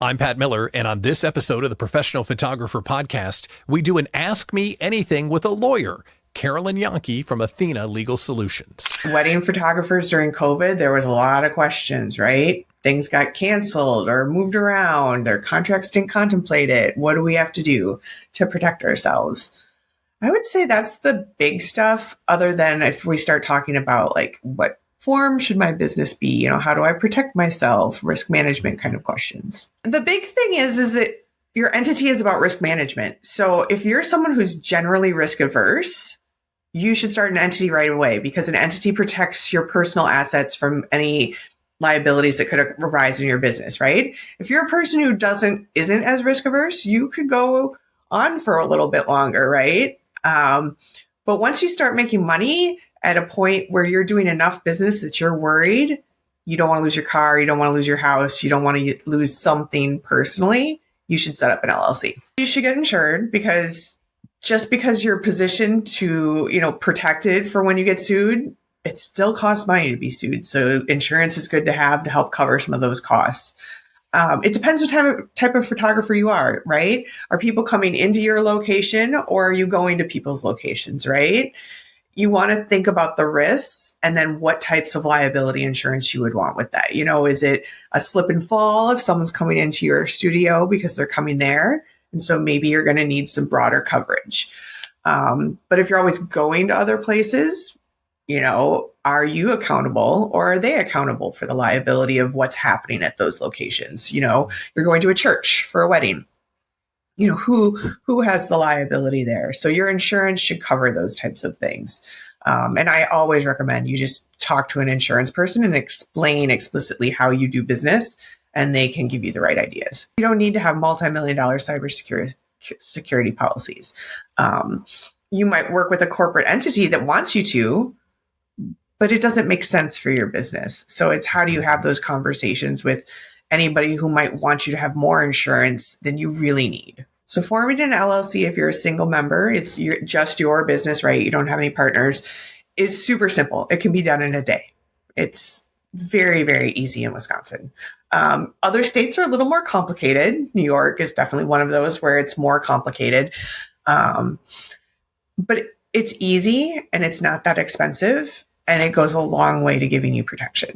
I'm Pat Miller, and on this episode of the Professional Photographer Podcast, we do an Ask Me Anything with a lawyer, Carolyn Jahnke from Athena Legal Solutions. Wedding photographers during COVID, there was a lot of questions, right? Things got canceled or moved around, their contracts didn't contemplate it. What do we have to do to protect ourselves? I would say that's the big stuff, other than if we start talking about like what form should my business be? How do I protect myself? Risk management kind of questions. The big thing is that your entity is about risk management. So if you're someone who's generally risk averse, you should start an entity right away, because an entity protects your personal assets from any liabilities that could arise in your business, right? If you're a person who isn't as risk averse, you could go on for a little bit longer, right? But once you start making money at a point where you're doing enough business that you're worried, you don't want to lose your car, you don't want to lose your house, you don't want to lose something personally, you should set up an LLC. You should get insured, because just because you're positioned to, protected for when you get sued, it still costs money to be sued. So insurance is good to have to help cover some of those costs. It depends what type of photographer you are, right? Are people coming into your location, or are you going to people's locations, right? You want to think about the risks and then what types of liability insurance you would want with that. Is it a slip and fall if someone's coming into your studio because they're coming there? And so maybe you're going to need some broader coverage. But if you're always going to other places, are you accountable, or are they accountable for the liability of what's happening at those locations? You're going to a church for a wedding. Who has the liability there? So your insurance should cover those types of things. And I always recommend you just talk to an insurance person and explain explicitly how you do business, and they can give you the right ideas. You don't need to have multi-million-dollar cybersecurity policies. You might work with a corporate entity that wants you to, but it doesn't make sense for your business. So it's how do you have those conversations with anybody who might want you to have more insurance than you really need. So forming an LLC, if you're a single member, it's just your business, right? You don't have any partners, is super simple. It can be done in a day. It's very, very easy in Wisconsin. Other states are a little more complicated. New York is definitely one of those where it's more complicated. But it's easy and it's not that expensive, and it goes a long way to giving you protection.